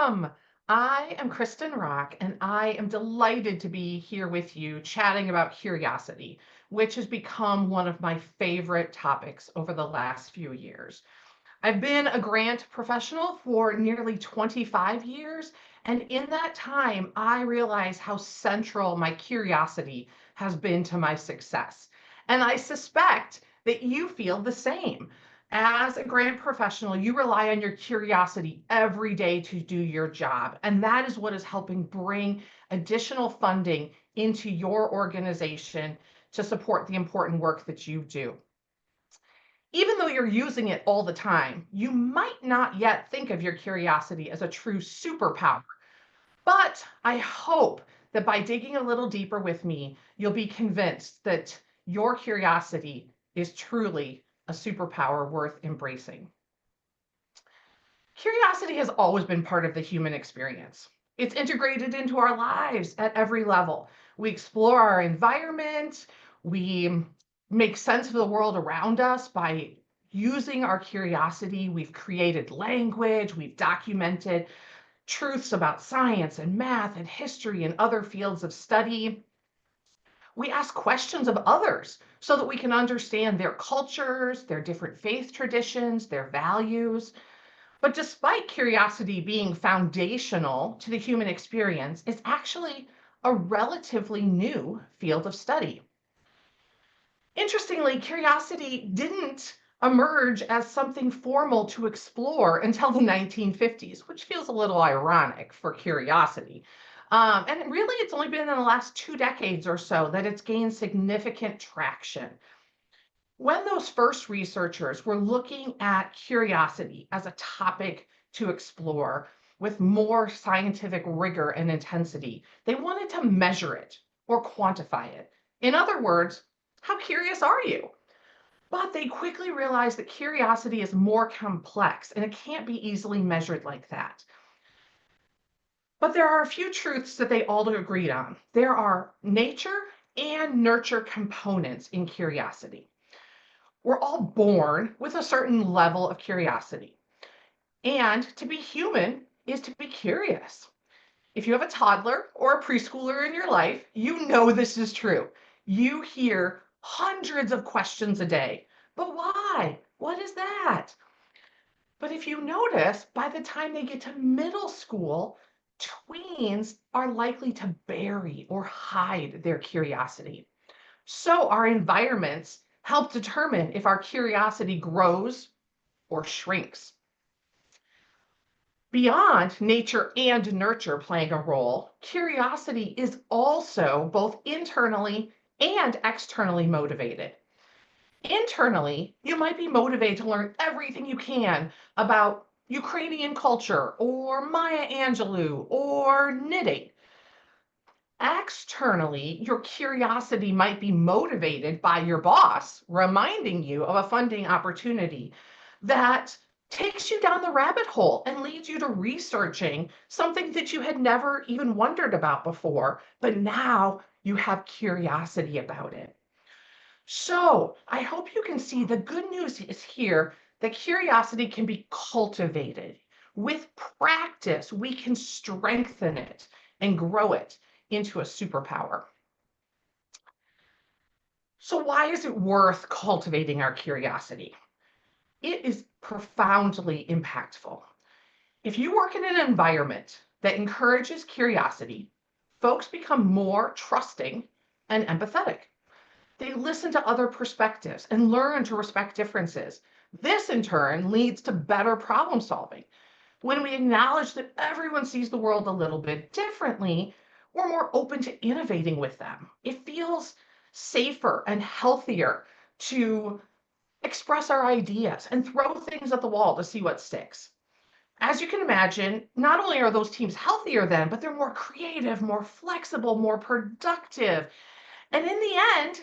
Um, I am Kristin Raack, and I am delighted to be here with you chatting about curiosity, which has become one of my favorite topics over the last few years. I've been a grant professional for nearly 25 years, and in that time, I realized how central my curiosity has been to my success. And I suspect that you feel the same. As a grant professional, you rely on your curiosity every day to do your job, and that is what is helping bring additional funding into your organization to support the important work that you do. Even though you're using it all the time, you might not yet think of your curiosity as a true superpower. But I hope that by digging a little deeper with me, you'll be convinced that your curiosity is truly a superpower worth embracing. Curiosity has always been part of the human experience. It's integrated into our lives at every level. We explore our environment, we make sense of the world around us by using our curiosity. We've created language, we've documented truths about science and math and history and other fields of study. We ask questions of others so that we can understand their cultures, their different faith traditions, their values. But despite curiosity being foundational to the human experience, it's actually a relatively new field of study. Interestingly, curiosity didn't emerge as something formal to explore until the 1950s, which feels a little ironic for curiosity. And really, it's only been in the last 2 decades or so that it's gained significant traction. When those first researchers were looking at curiosity as a topic to explore with more scientific rigor and intensity, they wanted to measure it or quantify it. In other words, how curious are you? But they quickly realized that curiosity is more complex and it can't be easily measured like that. But there are a few truths that they all agreed on. There are nature and nurture components in curiosity. We're all born with a certain level of curiosity. And to be human is to be curious. If you have a toddler or a preschooler in your life, you know this is true. You hear hundreds of questions a day. But why? What is that? But if you notice, by the time they get to middle school, tweens are likely to bury or hide their curiosity. So our environments help determine if our curiosity grows or shrinks. Beyond nature and nurture playing a role, curiosity is also both internally and externally motivated. Internally, you might be motivated to learn everything you can about Ukrainian culture or Maya Angelou or knitting. Externally, your curiosity might be motivated by your boss reminding you of a funding opportunity that takes you down the rabbit hole and leads you to researching something that you had never even wondered about before, but now you have curiosity about it. So I hope you can see the good news is here that curiosity can be cultivated. With practice, we can strengthen it and grow it into a superpower. So why is it worth cultivating our curiosity? It is profoundly impactful. If you work in an environment that encourages curiosity, folks become more trusting and empathetic. They listen to other perspectives and learn to respect differences. This, in turn, leads to better problem solving. When we acknowledge that everyone sees the world a little bit differently, we're more open to innovating with them. It feels safer and healthier to express our ideas and throw things at the wall to see what sticks. As you can imagine, not only are those teams healthier then, but they're more creative, more flexible, more productive. And in the end,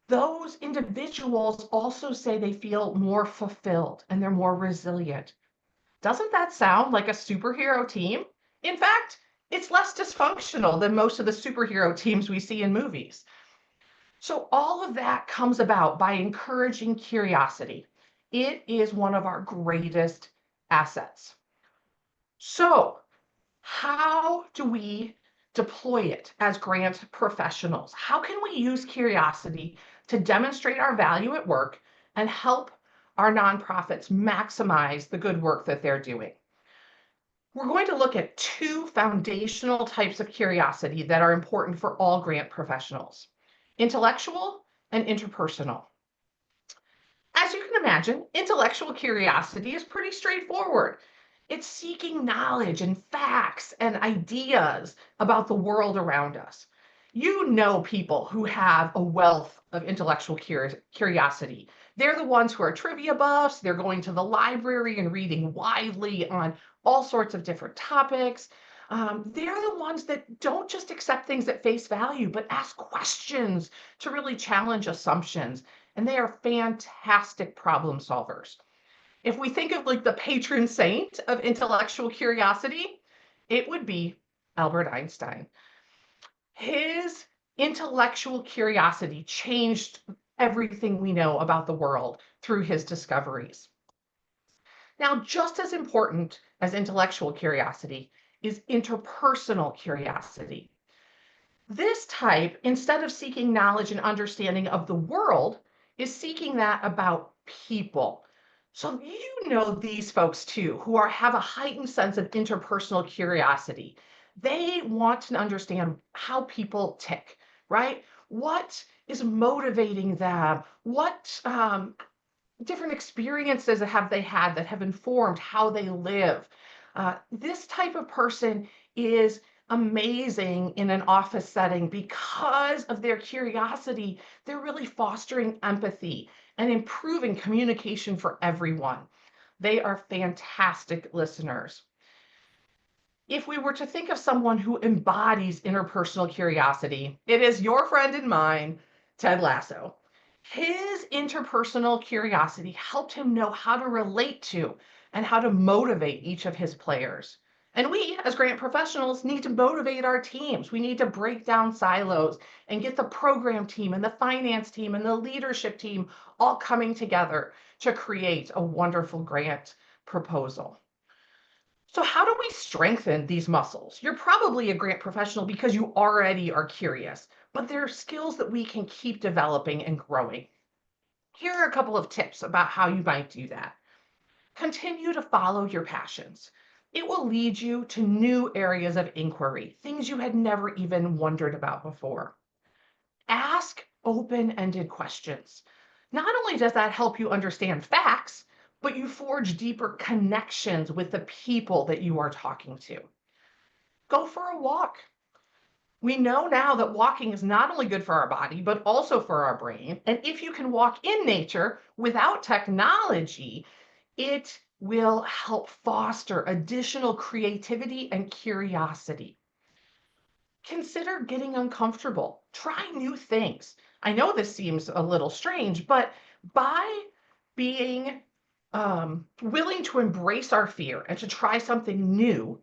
those individuals also say they feel more fulfilled and they're more resilient. Doesn't that sound like a superhero team? In fact, it's less dysfunctional than most of the superhero teams we see in movies. So all of that comes about by encouraging curiosity. It is one of our greatest assets. So How do we deploy it as grant professionals? How can we use curiosity to demonstrate our value at work and help our nonprofits maximize the good work that they're doing? We're going to look at two foundational types of curiosity that are important for all grant professionals: intellectual and interpersonal. As you can imagine, intellectual curiosity is pretty straightforward. It's seeking knowledge and facts and ideas about the world around us. You know people who have a wealth of intellectual curiosity. They're the ones who are trivia buffs. They're going to the library and reading widely on all sorts of different topics. They're the ones that don't just accept things at face value, but ask questions to really challenge assumptions. And they are fantastic problem solvers. If we think of like the patron saint of intellectual curiosity, it would be Albert Einstein. His intellectual curiosity changed everything we know about the world through his discoveries. Now, just as important as intellectual curiosity is interpersonal curiosity. This type, instead of seeking knowledge and understanding of the world, is seeking that about people. So you know these folks too, who have a heightened sense of interpersonal curiosity. They want to understand how people tick, right? What is motivating them? What different experiences have they had that have informed how they live? This type of person is amazing in an office setting because of their curiosity. They're really fostering empathy and improving communication for everyone. They are fantastic listeners. If we were to think of someone who embodies interpersonal curiosity, it is your friend and mine, Ted Lasso. His interpersonal curiosity helped him know how to relate to and how to motivate each of his players. And we, as grant professionals, need to motivate our teams. We need to break down silos and get the program team and the finance team and the leadership team all coming together to create a wonderful grant proposal. So, how do we strengthen these muscles? You're probably a grant professional because you already are curious, but there are skills that we can keep developing and growing. Here are a couple of tips about how you might do that. Continue to follow your passions. It will lead you to new areas of inquiry, things you had never even wondered about before. Ask open-ended questions. Not only does that help you understand facts, but you forge deeper connections with the people that you are talking to. Go for a walk. We know now that walking is not only good for our body, but also for our brain. And if you can walk in nature without technology, it will help foster additional creativity and curiosity. Consider getting uncomfortable. Try new things. I know this seems a little strange, but by being willing to embrace our fear and to try something new,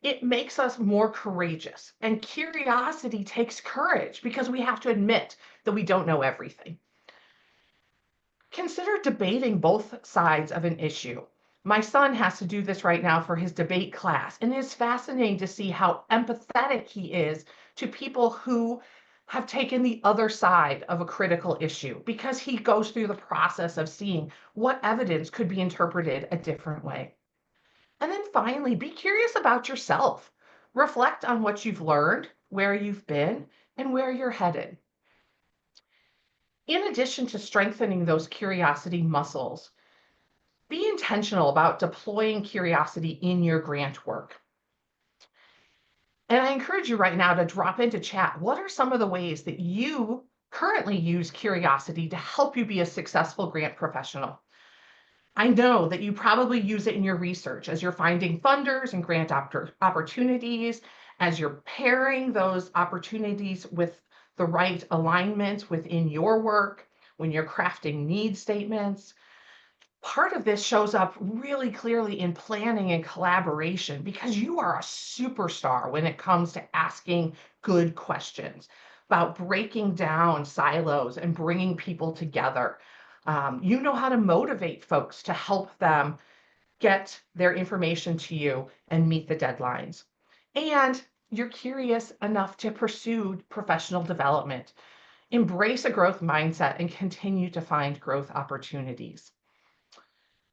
it makes us more courageous. And curiosity takes courage because we have to admit that we don't know everything. Consider debating both sides of an issue. My son has to do this right now for his debate class, and it's fascinating to see how empathetic he is to people who have taken the other side of a critical issue because he goes through the process of seeing what evidence could be interpreted a different way. And then finally, be curious about yourself. Reflect on what you've learned, where you've been, and where you're headed. In addition to strengthening those curiosity muscles, be intentional about deploying curiosity in your grant work. And I encourage you right now to drop into chat. What are some of the ways that you currently use curiosity to help you be a successful grant professional? I know that you probably use it in your research as you're finding funders and grant opportunities, as you're pairing those opportunities with the right alignment within your work, when you're crafting need statements. Part of this shows up really clearly in planning and collaboration because you are a superstar when it comes to asking good questions about breaking down silos and bringing people together. You know how to motivate folks to help them get their information to you and meet the deadlines. and you're curious enough to pursue professional development. Embrace a growth mindset and continue to find growth opportunities.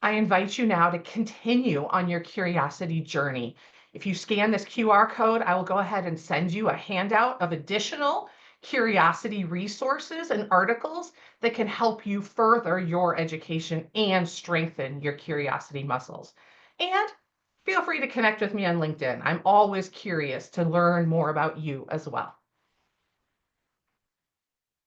I invite you now to continue on your curiosity journey. If you scan this QR code, I will go ahead and send you a handout of additional curiosity resources and articles that can help you further your education and strengthen your curiosity muscles. And feel free to connect with me on LinkedIn. I'm always curious to learn more about you as well.